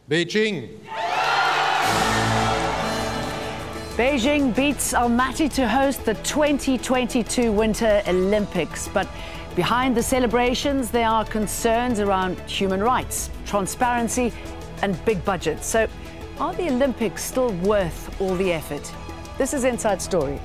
Beijing. Beijing beats Almaty to host the 2022 Winter Olympics. But behind the celebrations, there are concerns around human rights, transparency and big budgets. So are the Olympics still worth all the effort? This is Inside Story.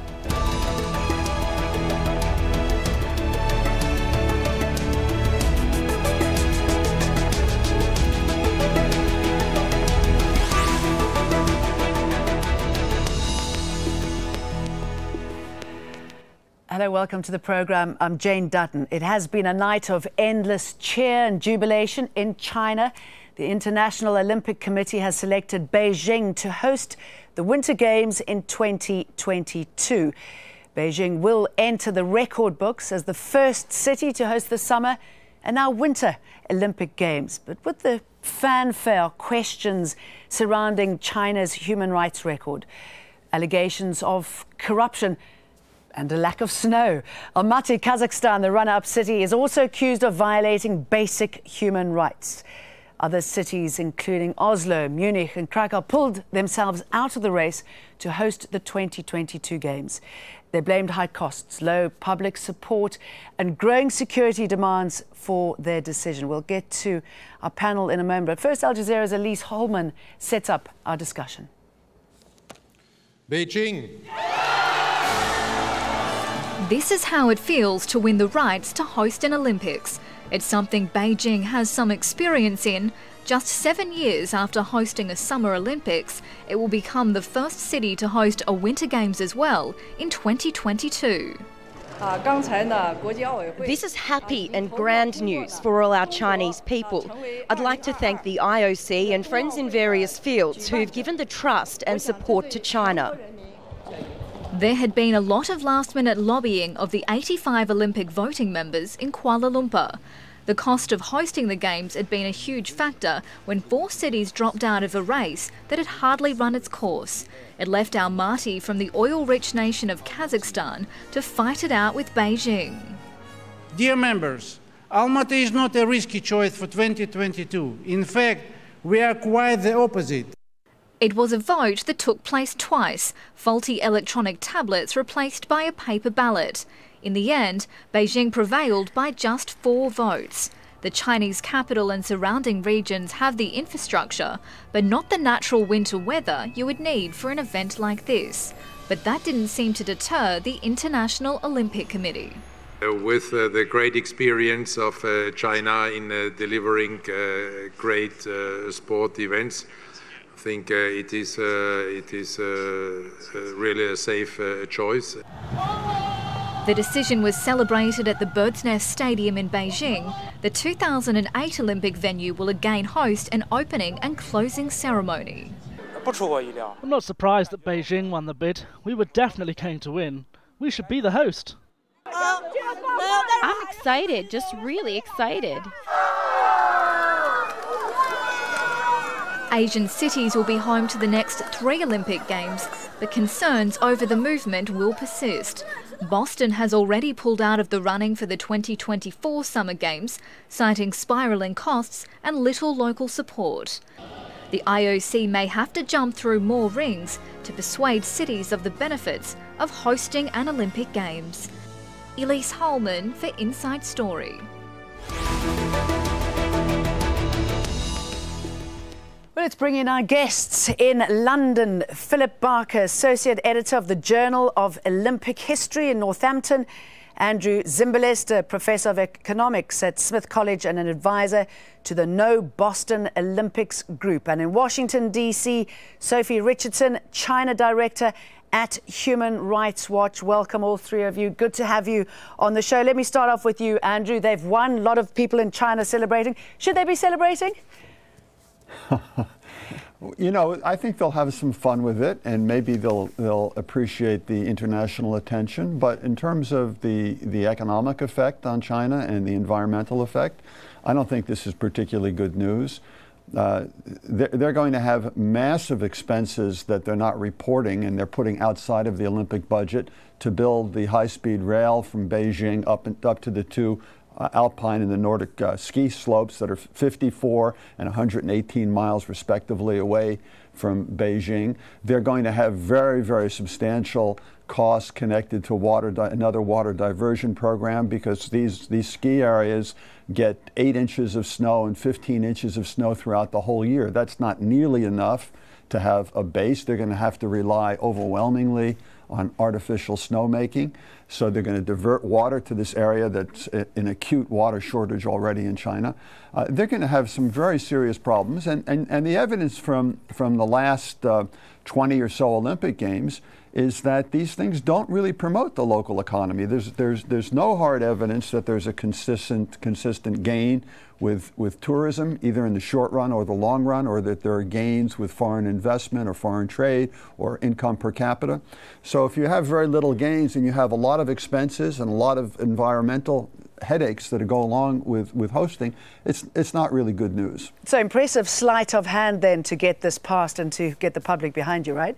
Hello, welcome to the programme. I'm Jane Dutton. It has been a night of endless cheer and jubilation in China. The International Olympic Committee has selected Beijing to host the Winter Games in 2022. Beijing will enter the record books as the first city to host the summer and now Winter Olympic Games. But with the fanfare, questions surrounding China's human rights record, allegations of corruption and a lack of snow. Almaty, Kazakhstan, the runner-up city, is also accused of violating basic human rights. Other cities, including Oslo, Munich and Krakow, pulled themselves out of the race to host the 2022 Games. They blamed high costs, low public support and growing security demands for their decision. We'll get to our panel in a moment. But first, Al Jazeera's Elise Holman sets up our discussion. Beijing. This is how it feels to win the rights to host an Olympics. It's something Beijing has some experience in. Just 7 years after hosting a Summer Olympics, it will become the first city to host a Winter Games as well in 2022. This is happy and grand news for all our Chinese people. I'd like to thank the IOC and friends in various fields who've given the trust and support to China. There had been a lot of last-minute lobbying of the 85 Olympic voting members in Kuala Lumpur. The cost of hosting the Games had been a huge factor when 4 cities dropped out of a race that had hardly run its course. It left Almaty from the oil-rich nation of Kazakhstan to fight it out with Beijing. Dear members, Almaty is not a risky choice for 2022. In fact, we are quite the opposite. It was a vote that took place twice, faulty electronic tablets replaced by a paper ballot. In the end, Beijing prevailed by just 4 votes. The Chinese capital and surrounding regions have the infrastructure, but not the natural winter weather you would need for an event like this. But that didn't seem to deter the International Olympic Committee. With the great experience of China in delivering great sport events, I think it is really a safe choice. The decision was celebrated at the Bird's Nest Stadium in Beijing. The 2008 Olympic venue will again host an opening and closing ceremony. I'm not surprised that Beijing won the bid. We were definitely going to win. We should be the host. I'm excited, just really excited. Asian cities will be home to the next 3 Olympic Games, but concerns over the movement will persist. Boston has already pulled out of the running for the 2024 Summer Games, citing spiralling costs and little local support. The IOC may have to jump through more rings to persuade cities of the benefits of hosting an Olympic Games. Elise Holman for Inside Story. Well, let's bring in our guests in London. Philip Barker, Associate Editor of the Journal of Olympic History in Northampton. Andrew Zimbalist, Professor of Economics at Smith College and an advisor to the No Boston Olympics Group. And in Washington, D.C., Sophie Richardson, China Director at Human Rights Watch. Welcome, all 3 of you. Good to have you on the show. Let me start off with you, Andrew. They've won. A lot of people in China celebrating. Should they be celebrating? You know, I think they'll have some fun with it, and maybe they'll appreciate the international attention. But in terms of the economic effect on China and the environmental effect, I don't think this is particularly good news. They're going to have massive expenses that they're not reporting, and they're putting outside of the Olympic budget to build the high-speed rail from Beijing up to the 2 alpine and the Nordic ski slopes that are 54 and 118 miles respectively away from Beijing. They're going to have very, very substantial costs connected to another water diversion program, because these ski areas get 8 inches of snow and 15 inches of snow throughout the whole year. That's not nearly enough to have a base. They're going to have to rely overwhelmingly on artificial snowmaking. So they're going to divert water to this area that's in acute water shortage already in China. They're going to have some very serious problems. And the evidence from the last 20 or so Olympic Games is that these things don't really promote the local economy. There's no hard evidence that there's a consistent gain with tourism, either in the short run or the long run, or that there are gains with foreign investment or foreign trade or income per capita. So if you have very little gains and you have a lot of expenses and a lot of environmental headaches that go along with hosting, it's not really good news. So impressive sleight of hand then to get this passed and to get the public behind you, right?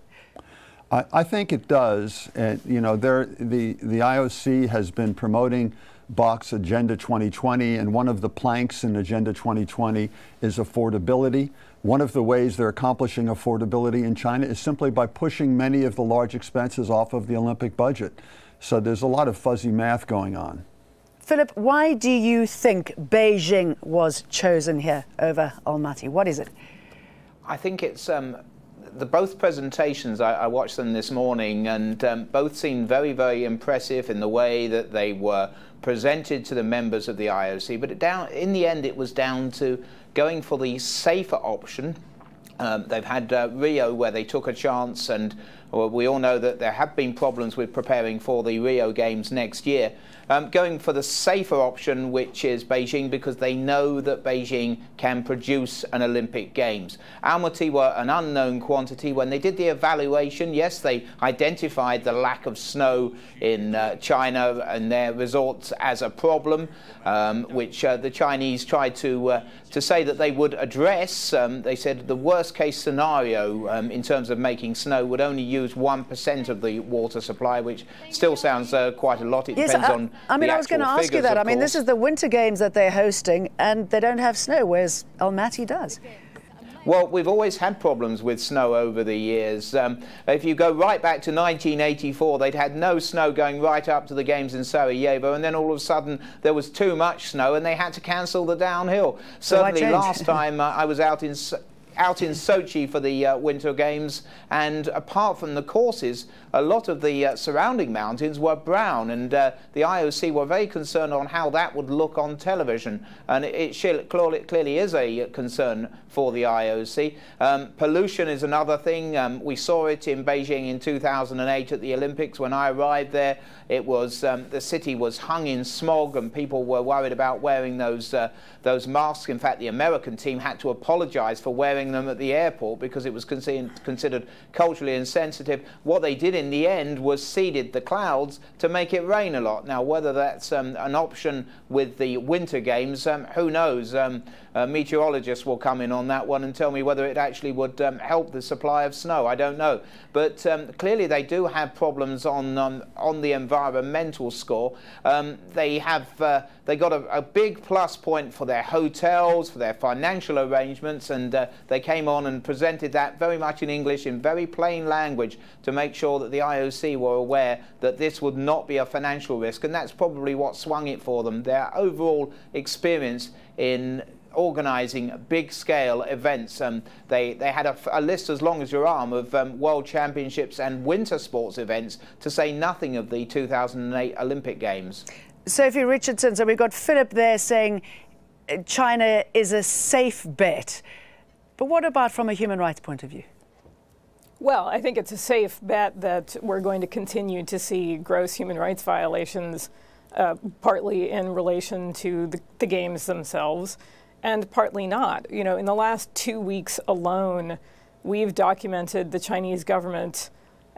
I think it does. You know, the IOC has been promoting Bach's Agenda 2020, and one of the planks in Agenda 2020 is affordability. One of the ways they're accomplishing affordability in China is simply by pushing many of the large expenses off of the Olympic budget. So there's a lot of fuzzy math going on. Philip, why do you think Beijing was chosen here over Almaty? What is it? I think it's both presentations, I watched them this morning, and both seemed very, very impressive in the way that they were presented to the members of the IOC. But in the end, it was down to going for the safer option. They've had Rio, where they took a chance, and we all know that there have been problems with preparing for the Rio Games next year. Going for the safer option, which is Beijing, because they know that Beijing can produce an Olympic Games. Almaty were an unknown quantity. When they did the evaluation, yes, they identified the lack of snow in China and their resorts as a problem, which the Chinese tried to say that they would address. They said the worst case scenario in terms of making snow would only use 1% of the water supply, which still sounds quite a lot. It depends on I was going to ask you that. I mean, this is the Winter Games that they're hosting, and they don't have snow, whereas Almaty does. Well, we've always had problems with snow over the years. If you go right back to 1984, they'd had no snow going right up to the games in Sarajevo, and then all of a sudden there was too much snow and they had to cancel the downhill. Certainly last time I was out in Sochi for the Winter Games, and apart from the courses, a lot of the surrounding mountains were brown, and the IOC were very concerned on how that would look on television, and it clearly is a concern for the IOC. Pollution is another thing. We saw it in Beijing in 2008 at the Olympics. When I arrived there, it was the city was hung in smog, and people were worried about wearing those masks. In fact, the American team had to apologize for wearing them at the airport because it was considered culturally insensitive. What they did in the end was seeded the clouds to make it rain a lot. Now, whether that's an option with the Winter Games, who knows? Meteorologists will come in on that one and tell me whether it actually would help the supply of snow. I don't know. But clearly they do have problems on the environmental score. They got a big plus point for their hotels, for their financial arrangements, and they came on and presented that very much in English, in very plain language, to make sure that the IOC were aware that this would not be a financial risk, and that's probably what swung it for them. Their overall experience in organising big-scale events. They had a list as long as your arm of World Championships and winter sports events, to say nothing of the 2008 Olympic Games. Sophie Richardson, so we've got Philip there saying China is a safe bet. But what about from a human rights point of view? Well, I think it's a safe bet that we're going to continue to see gross human rights violations, partly in relation to the games themselves, and partly not. You know, in the last 2 weeks alone, we've documented the Chinese government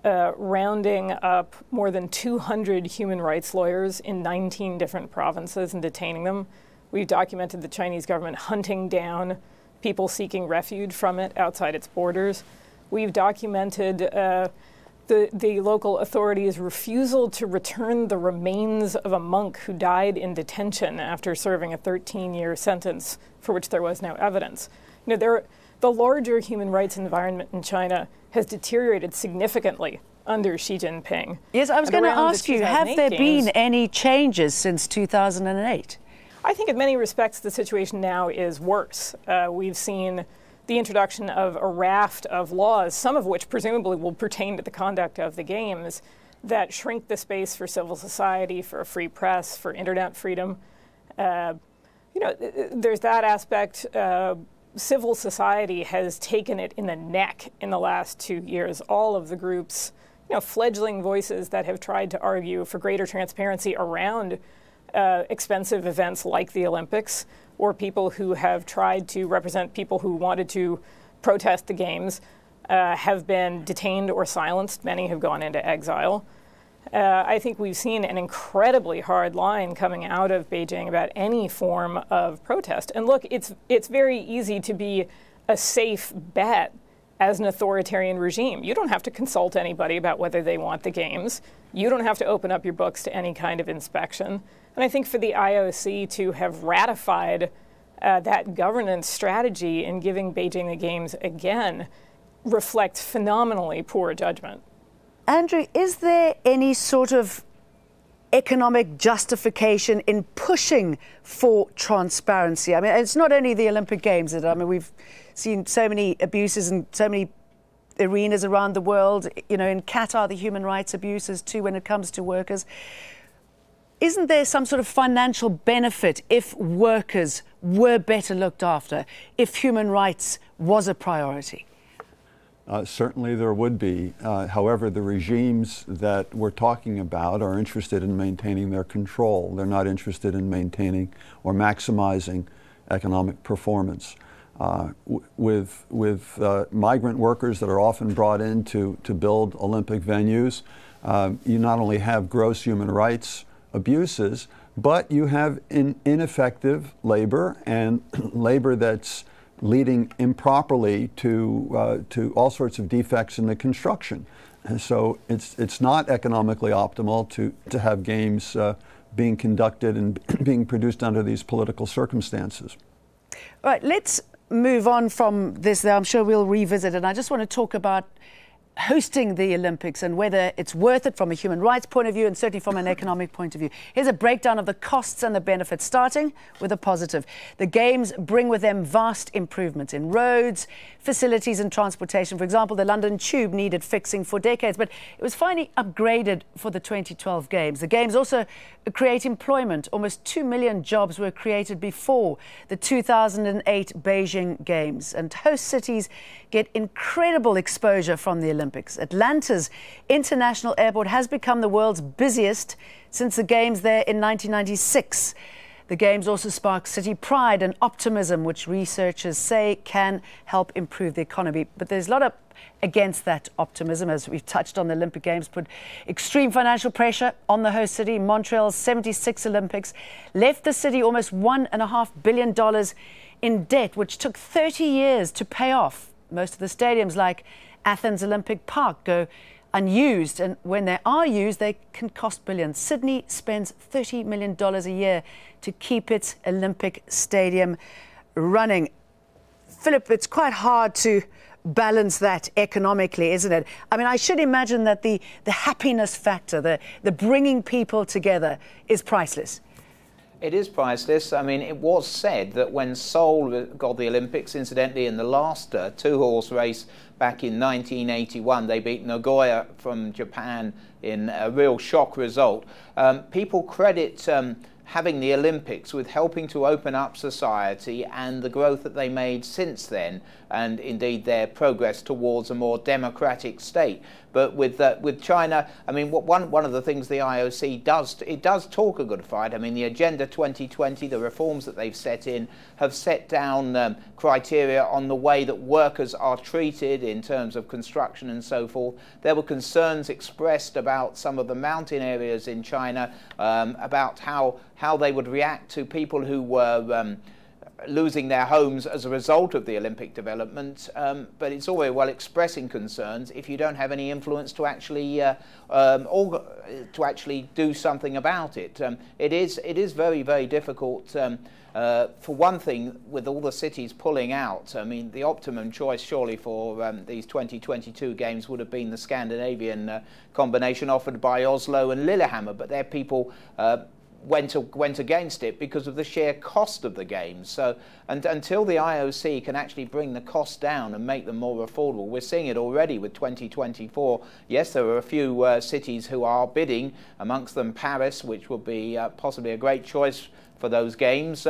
rounding up more than 200 human rights lawyers in 19 different provinces and detaining them. We've documented the Chinese government hunting down people seeking refuge from it outside its borders. We've documented the local authorities' refusal to return the remains of a monk who died in detention after serving a 13-year sentence for which there was no evidence. You know, the larger human rights environment in China has deteriorated significantly under Xi Jinping. Yes, I was going to ask you, have there been any changes since 2008? I think in many respects the situation now is worse. We've seen the introduction of a raft of laws, some of which presumably will pertain to the conduct of the games, that shrink the space for civil society, for a free press, for internet freedom. You know, there's that aspect. Civil society has taken it in the neck in the last 2 years. All of the groups, you know, fledgling voices that have tried to argue for greater transparency around expensive events like the Olympics, or people who have tried to represent people who wanted to protest the games, have been detained or silenced. Many have gone into exile. I think we've seen an incredibly hard line coming out of Beijing about any form of protest. And look, it's very easy to be a safe bet as an authoritarian regime. You don't have to consult anybody about whether they want the games. You don't have to open up your books to any kind of inspection. And I think for the IOC to have ratified that governance strategy in giving Beijing the games again reflects phenomenally poor judgment. Andrew, is there any sort of economic justification in pushing for transparency? I mean, it's not only the Olympic Games. I mean, we've seen so many abuses in so many arenas around the world. You know, in Qatar, the human rights abuses too when it comes to workers. Isn't there some sort of financial benefit if workers were better looked after, if human rights was a priority? Certainly there would be. However, the regimes that we're talking about are interested in maintaining their control. They're not interested in maintaining or maximizing economic performance. With migrant workers that are often brought in to build Olympic venues, you not only have gross human rights abuses, but you have ineffective labor and labor that's leading improperly to all sorts of defects in the construction. And so it's not economically optimal to have games being conducted and being produced under these political circumstances. All right, let's move on from this. I'm sure we'll revisit it. I just want to talk about hosting the Olympics and whether it's worth it from a human rights point of view and certainly from an economic point of view. Here's a breakdown of the costs and the benefits, starting with a positive. The Games bring with them vast improvements in roads, facilities and transportation. For example, the London Tube needed fixing for decades, but it was finally upgraded for the 2012 Games. The Games also create employment. Almost 2 million jobs were created before the 2008 Beijing Games. And host cities get incredible exposure from the Olympics. Atlanta's International Airport has become the world's busiest since the Games there in 1996. The Games also spark city pride and optimism, which researchers say can help improve the economy. But there's a lot of against that optimism, as we've touched on. The Olympic Games put extreme financial pressure on the host city. Montreal's 76 Olympics left the city almost $1.5 billion in debt, which took 30 years to pay off. Most of the stadiums, like Athens Olympic Park, go unused, and when they are used, they can cost billions. Sydney spends $30 million a year to keep its Olympic stadium running. Philip, it's quite hard to balance that economically, isn't it? I mean, I should imagine that the happiness factor, the bringing people together is priceless. It is priceless. I mean, it was said that when Seoul got the Olympics, incidentally, in the last two-horse race back in 1981, they beat Nagoya from Japan in a real shock result. People credit having the Olympics with helping to open up society and the growth that they made since then, and indeed their progress towards a more democratic state. But with China, I mean, one of the things the IOC does, it does talk a good fight. I mean, the Agenda 2020, the reforms that they've set in, have set down criteria on the way that workers are treated in terms of construction and so forth. There were concerns expressed about some of the mountain areas in China, about how they would react to people who were losing their homes as a result of the Olympic development, but it's all very well expressing concerns if you don't have any influence to actually do something about it. It is very, very difficult. For one thing, with all the cities pulling out, I mean, the optimum choice surely for these 2022 games would have been the Scandinavian combination offered by Oslo and Lillehammer, but their people went against it because of the sheer cost of the games. So until the IOC can actually bring the costs down and make them more affordable, we're seeing it already with 2024. Yes, there are a few cities who are bidding, amongst them Paris, which will be possibly a great choice for those games.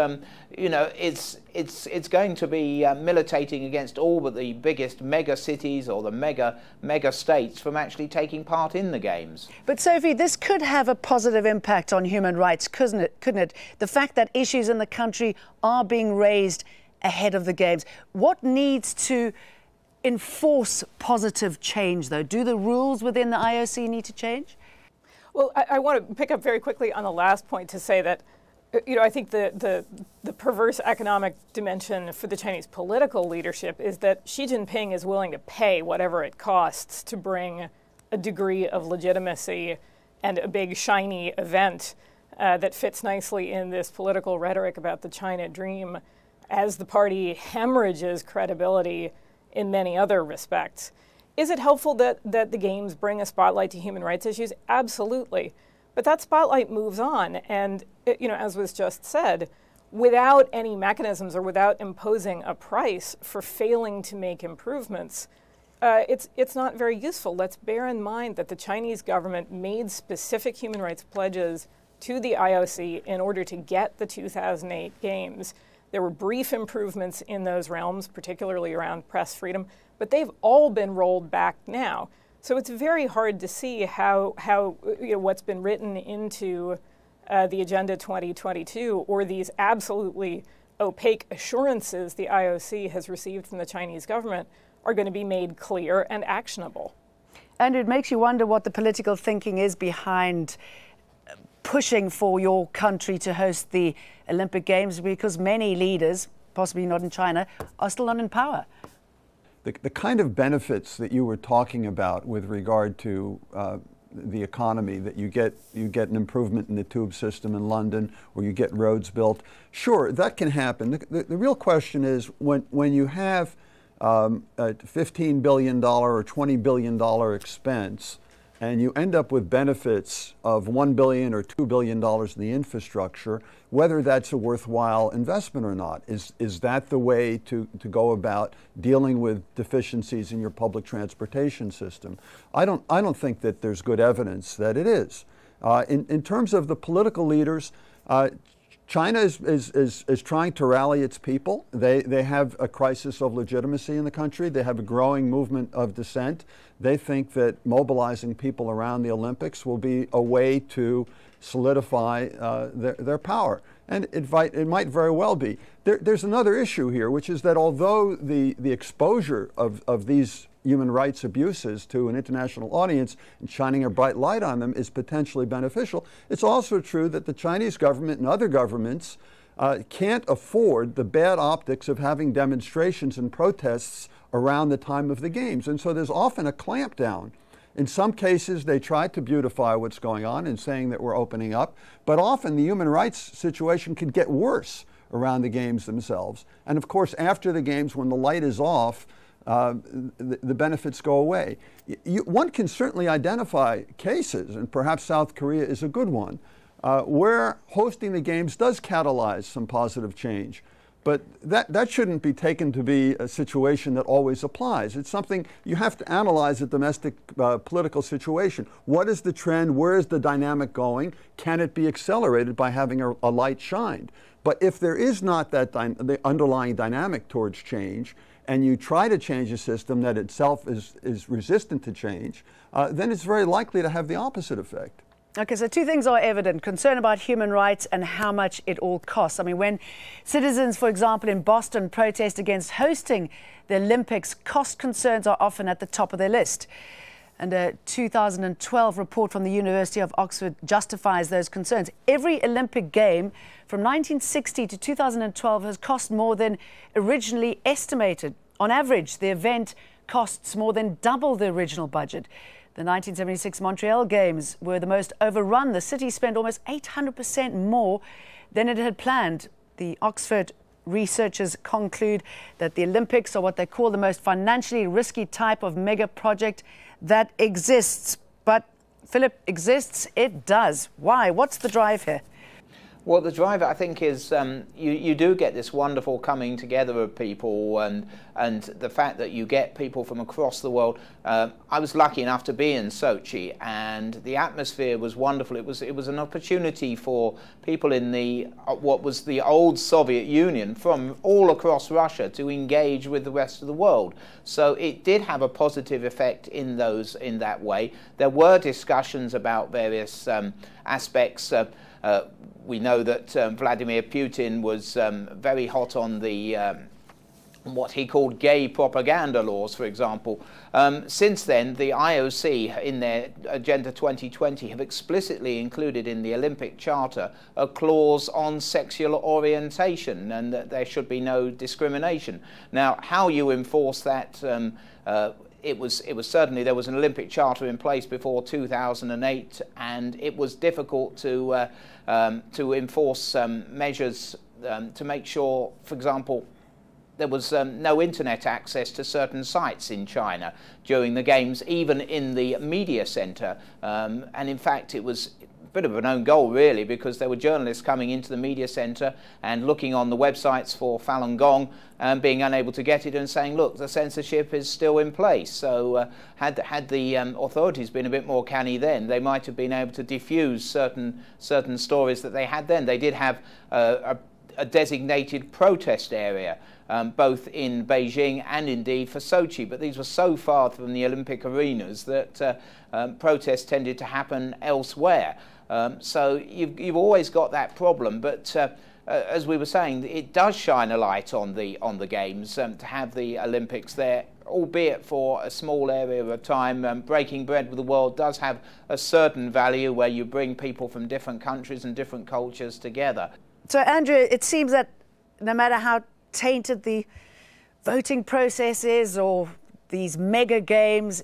You know, it's going to be militating against all but the biggest mega cities or the mega states from actually taking part in the games. But Sophie, this could have a positive impact on human rights, couldn't it? The fact that issues in the country are being raised ahead of the games. What needs to enforce positive change, though? Do the rules within the IOC need to change? Well, I want to pick up very quickly on the last point to say that, you know, I think the perverse economic dimension for the Chinese political leadership is that Xi Jinping is willing to pay whatever it costs to bring a degree of legitimacy and a big, shiny event that fits nicely in this political rhetoric about the China dream as the party hemorrhages credibility in many other respects. Is it helpful that the games bring a spotlight to human rights issues? Absolutely. But that spotlight moves on, and you know, as was just said, without any mechanisms or without imposing a price for failing to make improvements, it's not very useful. Let's bear in mind that the Chinese government made specific human rights pledges to the IOC in order to get the 2008 games. There were brief improvements in those realms, particularly around press freedom, but they've all been rolled back now. So it's very hard to see how you know, what's been written into the Agenda 2022 or these absolutely opaque assurances the IOC has received from the Chinese government are going to be made clear and actionable. And it makes you wonder what the political thinking is behind pushing for your country to host the Olympic Games, because many leaders, possibly not in China, are still not in power. The kind of benefits that you were talking about with regard to the economy, that you get an improvement in the tube system in London, or you get roads built, sure, that can happen. The real question is when you have a $15 billion or $20 billion expense, and you end up with benefits of $1 billion or $2 billion in the infrastructure, whether that's a worthwhile investment or not. Is that the way to go about dealing with deficiencies in your public transportation system? I don't think that there's good evidence that it is. In terms of the political leaders, China is trying to rally its people. They have a crisis of legitimacy in the country. They have a growing movement of dissent. They think that mobilizing people around the Olympics will be a way to solidify their power. And it might very well be. There's another issue here, which is that although the exposure of these human rights abuses to an international audience and shining a bright light on them is potentially beneficial, it's also true that the Chinese government and other governments can't afford the bad optics of having demonstrations and protests around the time of the games. And so there's often a clampdown. In some cases, they try to beautify what's going on and saying that we're opening up, but often the human rights situation could get worse around the games themselves. And of course, after the games, when the light is off, the benefits go away. One can certainly identify cases, and perhaps South Korea is a good one, where hosting the games does catalyze some positive change. But that shouldn't be taken to be a situation that always applies. It's something you have to analyze the domestic political situation. What is the trend? Where is the dynamic going? Can it be accelerated by having a light shined? But if there is not the underlying dynamic towards change, and you try to change a system that itself is resistant to change, then it's very likely to have the opposite effect. Okay, so two things are evident: concern about human rights and how much it all costs. I mean, when citizens, for example, in Boston protest against hosting the Olympics, cost concerns are often at the top of their list. And a 2012 report from the University of Oxford justifies those concerns. Every Olympic game from 1960 to 2012 has cost more than originally estimated. On average, the event costs more than double the original budget. The 1976 Montreal Games were the most overrun. The city spent almost 800% more than it had planned. The Oxford researchers conclude that the Olympics are what they call the most financially risky type of mega project that exists. But, Philip, exists? It does. Why? What's the drive here? Well, the drive, I think, is you do get this wonderful coming together of people, and the fact that you get people from across the world. I was lucky enough to be in Sochi, and the atmosphere was wonderful. It was an opportunity for people in the what was the old Soviet Union from all across Russia to engage with the rest of the world. So it did have a positive effect in that way. There were discussions about various aspects. We know that Vladimir Putin was very hot on the what he called gay propaganda laws, for example. Since then, the IOC, in their Agenda 2020, have explicitly included in the Olympic Charter a clause on sexual orientation and that there should be no discrimination. Now, how you enforce that, it was certainly, there was an Olympic Charter in place before 2008, and it was difficult to enforce measures to make sure, for example, there was no internet access to certain sites in China during the Games, even in the media centre. And in fact, it was a bit of an own goal, really, because there were journalists coming into the media centre and looking on the websites for Falun Gong and being unable to get it and saying, look, the censorship is still in place. So had the authorities been a bit more canny then, they might have been able to diffuse certain stories that they had then. They did have a designated protest area, both in Beijing and indeed for Sochi, but these were so far from the Olympic arenas that protests tended to happen elsewhere. So you've always got that problem, but as we were saying, it does shine a light on the Games to have the Olympics there, albeit for a small area of time. Breaking bread with the world does have a certain value where you bring people from different countries and different cultures together. So, Andrew, it seems that no matter how tainted the voting process is or these mega games,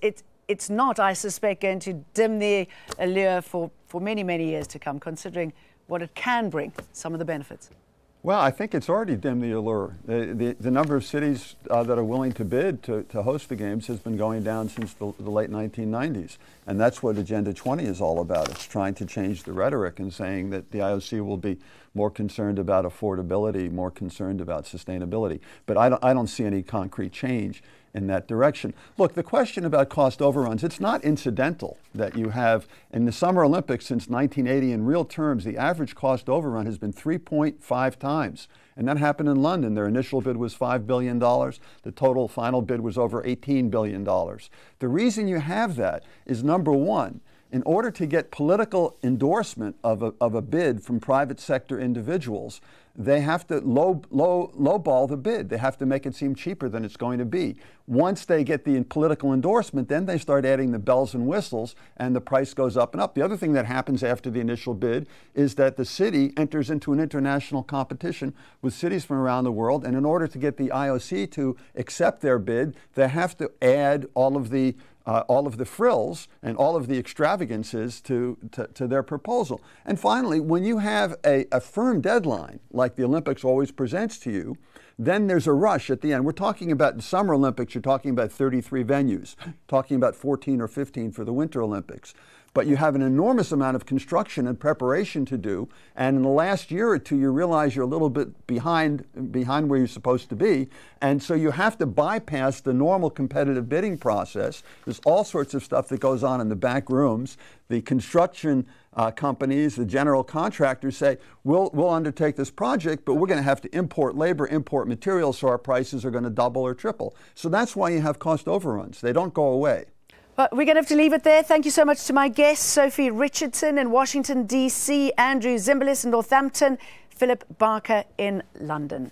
it's not, I suspect, going to dim the allure for many, many years to come, considering what it can bring, some of the benefits. Well, I think it's already dimmed the allure. The number of cities that are willing to bid to host the Games has been going down since the late 1990s. And that's what Agenda 20 is all about. It's trying to change the rhetoric and saying that the IOC will be more concerned about affordability, more concerned about sustainability. But I don't see any concrete change in that direction. Look, the question about cost overruns, it's not incidental that you have, in the Summer Olympics since 1980, in real terms, the average cost overrun has been 3.5 times. And that happened in London. Their initial bid was $5 billion. The total final bid was over $18 billion. The reason you have that is, number one, in order to get political endorsement of a bid from private sector individuals, they have to lowball the bid. They have to make it seem cheaper than it's going to be. Once they get the political endorsement, then they start adding the bells and whistles, and the price goes up and up. The other thing that happens after the initial bid is that the city enters into an international competition with cities from around the world, and in order to get the IOC to accept their bid, they have to add all of the frills and all of the extravagances to their proposal. And finally, when you have a firm deadline, like the Olympics always presents to you, then there's a rush at the end. We're talking about the Summer Olympics, you're talking about 33 venues, talking about 14 or 15 for the Winter Olympics. But you have an enormous amount of construction and preparation to do, and in the last year or two you realize you're a little bit behind where you're supposed to be, and so you have to bypass the normal competitive bidding process. There's all sorts of stuff that goes on in the back rooms. The construction companies, the general contractors say, we'll undertake this project, but we're going to have to import labor, import materials, so our prices are going to double or triple. So that's why you have cost overruns. They don't go away. Well, we're going to have to leave it there. Thank you so much to my guests, Sophie Richardson in Washington, D.C., Andrew Zimbalist in Northampton, Philip Barker in London.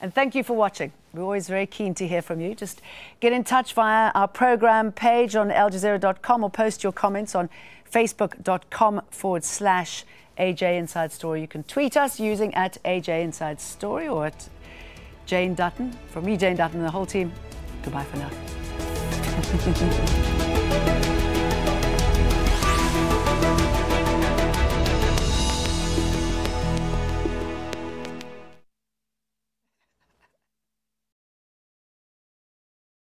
And thank you for watching. We're always very keen to hear from you. Just get in touch via our program page on aljazeera.com or post your comments on facebook.com/AJ Inside Story. You can tweet us using @AJ Inside Story or at Jane Dutton. From me, Jane Dutton, and the whole team, goodbye for now.